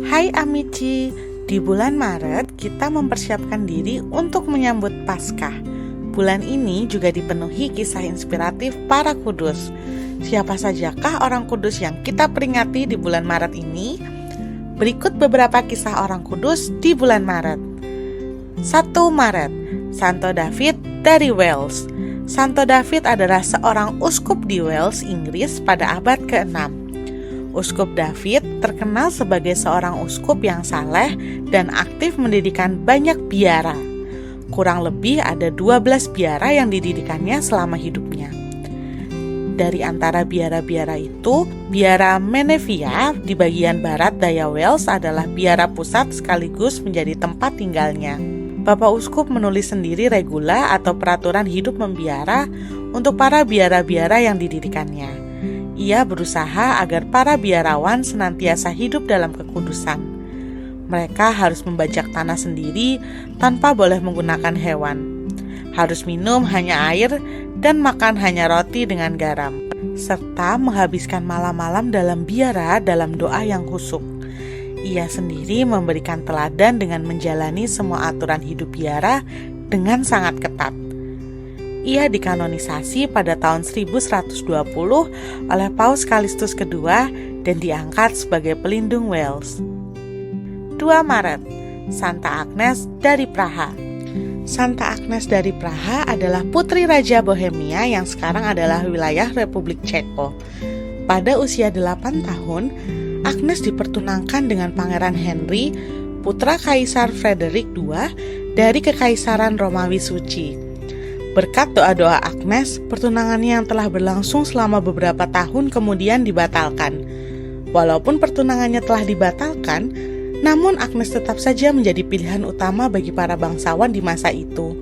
Hai Amici, di bulan Maret kita mempersiapkan diri untuk menyambut Paskah. Bulan ini juga dipenuhi kisah inspiratif para kudus. Siapa sajakah orang kudus yang kita peringati di bulan Maret ini? Berikut beberapa kisah orang kudus di bulan Maret. 1 Maret, Santo David dari Wales. Santo David adalah seorang uskup di Wales, Inggris pada abad ke-6. Uskup David terkenal sebagai seorang uskup yang saleh dan aktif mendirikan banyak biara. Kurang lebih ada 12 biara yang didirikannya selama hidupnya. Dari antara biara-biara itu, biara Menevia di bagian barat daya Wales adalah biara pusat sekaligus menjadi tempat tinggalnya. Bapak Uskup menulis sendiri regula atau peraturan hidup membiara untuk para biara-biara yang didirikannya. Ia berusaha agar para biarawan senantiasa hidup dalam kekudusan. Mereka harus membajak tanah sendiri tanpa boleh menggunakan hewan. Harus minum hanya air dan makan hanya roti dengan garam. Serta menghabiskan malam-malam dalam biara dalam doa yang khusyuk. Ia sendiri memberikan teladan dengan menjalani semua aturan hidup biara dengan sangat ketat. Ia dikanonisasi pada tahun 1120 oleh Paus Kalistus II dan diangkat sebagai pelindung Wales. 2 Maret, Santa Agnes dari Praha. Santa Agnes dari Praha adalah putri Raja Bohemia yang sekarang adalah wilayah Republik Ceko. Pada usia 8 tahun, Agnes dipertunangkan dengan Pangeran Henry, putra Kaisar Frederick II dari Kekaisaran Romawi Suci. Berkat doa-doa Agnes, pertunangannya yang telah berlangsung selama beberapa tahun kemudian dibatalkan. Walaupun pertunangannya telah dibatalkan, namun Agnes tetap saja menjadi pilihan utama bagi para bangsawan di masa itu.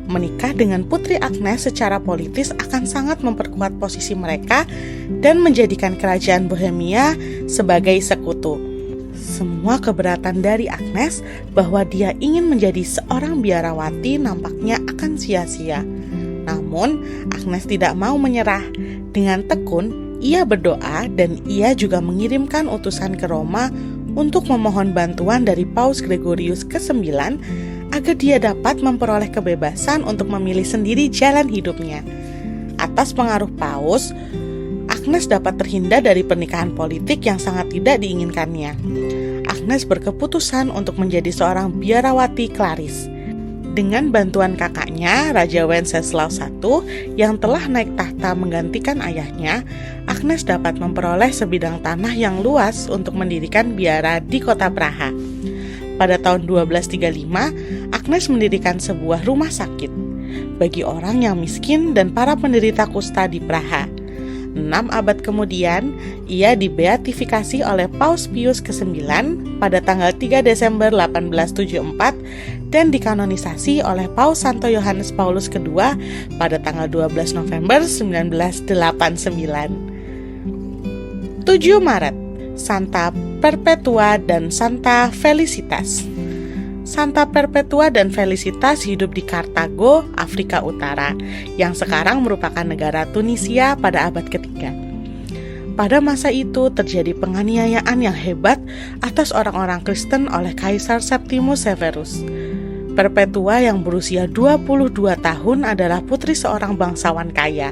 Menikah dengan Putri Agnes secara politis akan sangat memperkuat posisi mereka dan menjadikan kerajaan Bohemia sebagai sekutu. Semua keberatan dari Agnes bahwa dia ingin menjadi seorang biarawati nampaknya akan sia-sia. Namun, Agnes tidak mau menyerah. Dengan tekun, ia berdoa dan ia juga mengirimkan utusan ke Roma untuk memohon bantuan dari Paus Gregorius ke-9 agar dia dapat memperoleh kebebasan untuk memilih sendiri jalan hidupnya. Atas pengaruh Paus, Agnes dapat terhindar dari pernikahan politik yang sangat tidak diinginkannya. Agnes berkeputusan untuk menjadi seorang biarawati Klaris. Dengan bantuan kakaknya, Raja Wenceslaus I, yang telah naik tahta menggantikan ayahnya, Agnes dapat memperoleh sebidang tanah yang luas untuk mendirikan biara di kota Praha. Pada tahun 1235, Agnes mendirikan sebuah rumah sakit bagi orang yang miskin dan para penderita kusta di Praha. 6 abad kemudian, ia dibeatifikasi oleh Paus Pius ke-9 pada tanggal 3 Desember 1874 dan dikanonisasi oleh Paus Santo Yohanes Paulus II pada tanggal 12 November 1989. 7 Maret, Santa Perpetua dan Santa Felicitas. Santa Perpetua dan Felicitas hidup di Kartago, Afrika Utara, yang sekarang merupakan negara Tunisia pada abad ketiga. Pada masa itu terjadi penganiayaan yang hebat atas orang-orang Kristen oleh Kaisar Septimus Severus. Perpetua yang berusia 22 tahun adalah putri seorang bangsawan kaya.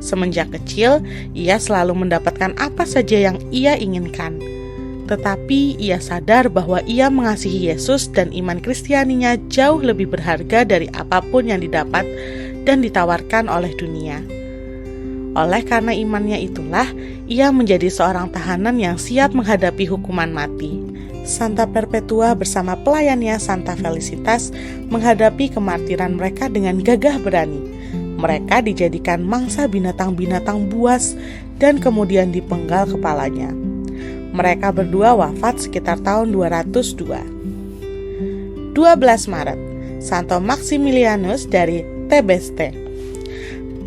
Semenjak kecil, ia selalu mendapatkan apa saja yang ia inginkan. Tetapi ia sadar bahwa ia mengasihi Yesus dan iman Kristianinya jauh lebih berharga dari apapun yang didapat dan ditawarkan oleh dunia. Oleh karena imannya itulah, ia menjadi seorang tahanan yang siap menghadapi hukuman mati. Santa Perpetua bersama pelayannya Santa Felicitas menghadapi kemartiran mereka dengan gagah berani. Mereka dijadikan mangsa binatang-binatang buas dan kemudian dipenggal kepalanya. Mereka berdua wafat sekitar tahun 202. 12 Maret, Santo Maximilianus dari Tebeste.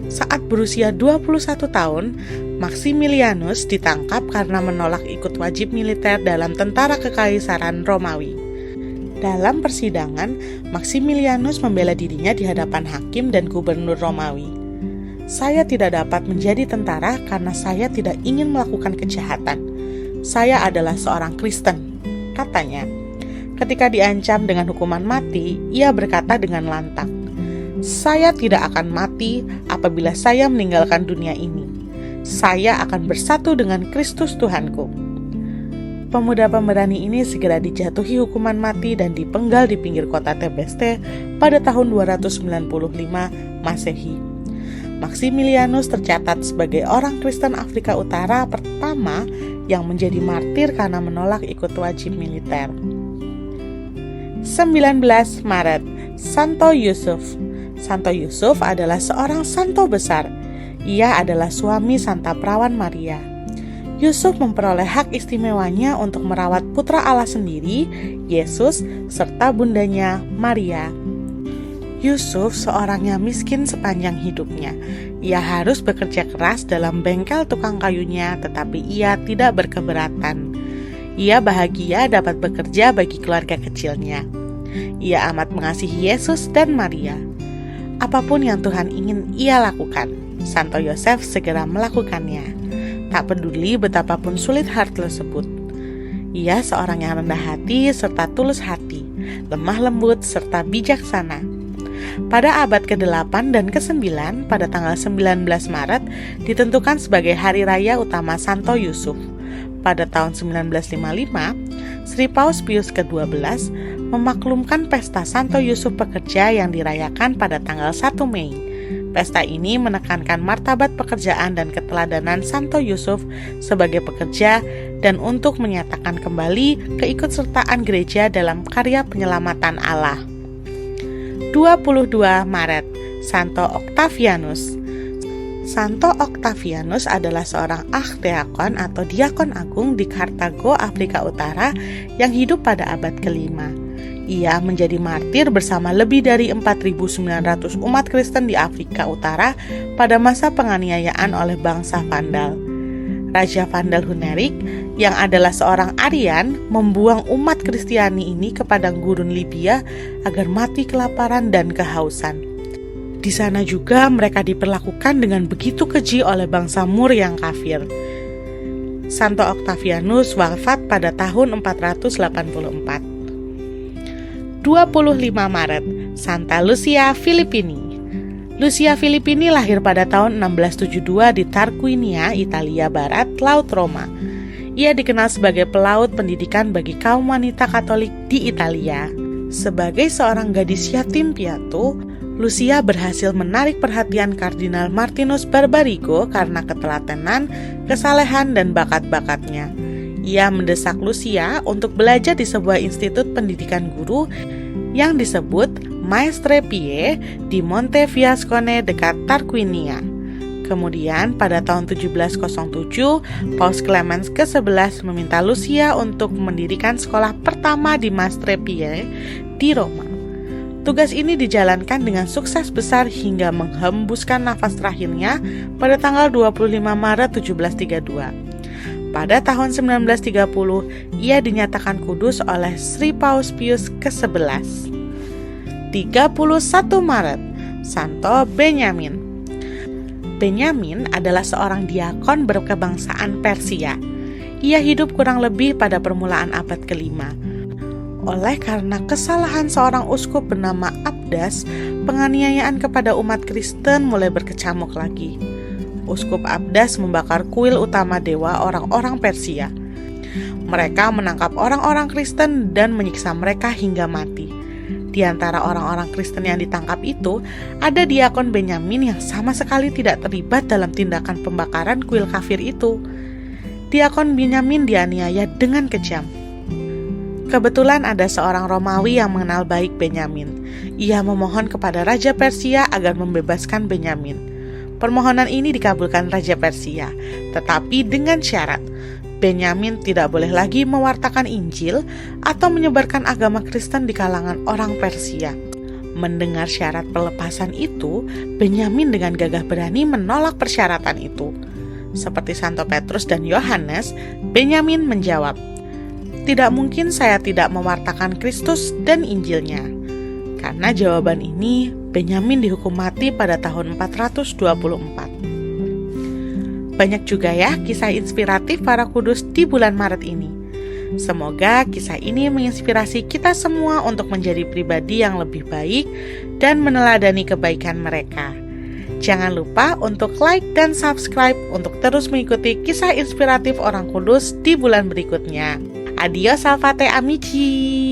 Saat berusia 21 tahun, Maximilianus ditangkap karena menolak ikut wajib militer dalam tentara kekaisaran Romawi. Dalam persidangan, Maximilianus membela dirinya di hadapan hakim dan gubernur Romawi. Saya tidak dapat menjadi tentara karena saya tidak ingin melakukan kejahatan. Saya adalah seorang Kristen, katanya. Ketika diancam dengan hukuman mati, ia berkata dengan lantang, "Saya tidak akan mati apabila saya meninggalkan dunia ini. Saya akan bersatu dengan Kristus Tuhanku." Pemuda pemberani ini segera dijatuhi hukuman mati dan dipenggal di pinggir kota Tebeste pada tahun 295 Masehi. Maximilianus tercatat sebagai orang Kristen Afrika Utara pertama yang menjadi martir karena menolak ikut wajib militer. 19 Maret, Santo Yusuf. Santo Yusuf adalah seorang santo besar. Ia adalah suami Santa Perawan Maria. Yusuf memperoleh hak istimewanya untuk merawat putra Allah sendiri, Yesus, serta bundanya Maria. Yusuf seorangnya miskin sepanjang hidupnya. Ia harus bekerja keras dalam bengkel tukang kayunya, tetapi ia tidak berkeberatan. Ia bahagia dapat bekerja bagi keluarga kecilnya. Ia amat mengasihi Yesus dan Maria. Apapun yang Tuhan ingin ia lakukan, Santo Yosef segera melakukannya. Tak peduli betapapun sulit hal tersebut. Ia seorang yang rendah hati serta tulus hati, lemah lembut serta bijaksana. Pada abad ke-8 dan ke-9, pada tanggal 19 Maret, ditentukan sebagai hari raya utama Santo Yusuf. Pada tahun 1955, Sri Paus Pius ke-12 memaklumkan pesta Santo Yusuf Pekerja yang dirayakan pada tanggal 1 Mei. Pesta ini menekankan martabat pekerjaan dan keteladanan Santo Yusuf sebagai pekerja dan untuk menyatakan kembali keikutsertaan gereja dalam karya penyelamatan Allah. 22 Maret, Santo Octavianus. Santo Octavianus adalah seorang archdeakon atau diakon agung di Kartago, Afrika Utara yang hidup pada abad ke-5. Ia menjadi martir bersama lebih dari 4.900 umat Kristen di Afrika Utara pada masa penganiayaan oleh bangsa Vandal. Raja Vandal Hunerik, yang adalah seorang Aryan, membuang umat Kristiani ini ke padang gurun Libya agar mati kelaparan dan kehausan. Di sana juga mereka diperlakukan dengan begitu keji oleh bangsa Mur yang kafir. Santo Octavianus wafat pada tahun 484. 25 Maret, Santa Lucia Filippini. Lucia Filippini lahir pada tahun 1672 di Tarquinia, Italia Barat, Laut Roma. Ia dikenal sebagai pelaut pendidikan bagi kaum wanita Katolik di Italia. Sebagai seorang gadis yatim piatu, Lucia berhasil menarik perhatian Kardinal Martinus Barbarigo karena ketelatenan, kesalehan, dan bakat-bakatnya. Ia mendesak Lucia untuk belajar di sebuah institut pendidikan guru yang disebut Maestre Pie di Monte Fiascone dekat Tarquinia. Kemudian pada tahun 1707, Paus Clemens ke-11 meminta Lucia untuk mendirikan sekolah pertama di Maestre Pie di Roma. Tugas ini dijalankan dengan sukses besar hingga menghembuskan nafas terakhirnya pada tanggal 25 Maret 1732. Pada tahun 1930, ia dinyatakan kudus oleh Sri Paus Pius ke-11. 31 Maret, Santo Benyamin. Benyamin adalah seorang diakon berkebangsaan Persia. Ia hidup kurang lebih pada permulaan abad ke-5. Oleh karena kesalahan seorang uskup bernama Abdas, penganiayaan kepada umat Kristen mulai berkecamuk lagi. Uskup Abdas membakar kuil utama dewa orang-orang Persia. Mereka menangkap orang-orang Kristen dan menyiksa mereka hingga mati. Di antara orang-orang Kristen yang ditangkap itu, ada diakon Benyamin yang sama sekali tidak terlibat dalam tindakan pembakaran kuil kafir itu. Diakon Benyamin dianiaya dengan kejam. Kebetulan ada seorang Romawi yang mengenal baik Benyamin. Ia memohon kepada Raja Persia agar membebaskan Benyamin. Permohonan ini dikabulkan Raja Persia, tetapi dengan syarat Benyamin tidak boleh lagi mewartakan Injil atau menyebarkan agama Kristen di kalangan orang Persia. Mendengar syarat pelepasan itu, Benyamin dengan gagah berani menolak persyaratan itu. Seperti Santo Petrus dan Yohanes, Benyamin menjawab, "Tidak mungkin saya tidak mewartakan Kristus dan Injilnya." Karena jawaban ini, Benyamin dihukum mati pada tahun 424. Banyak juga ya kisah inspiratif para kudus di bulan Maret ini. Semoga kisah ini menginspirasi kita semua untuk menjadi pribadi yang lebih baik dan meneladani kebaikan mereka. Jangan lupa untuk like dan subscribe untuk terus mengikuti kisah inspiratif orang kudus di bulan berikutnya. Adios, salvate amici.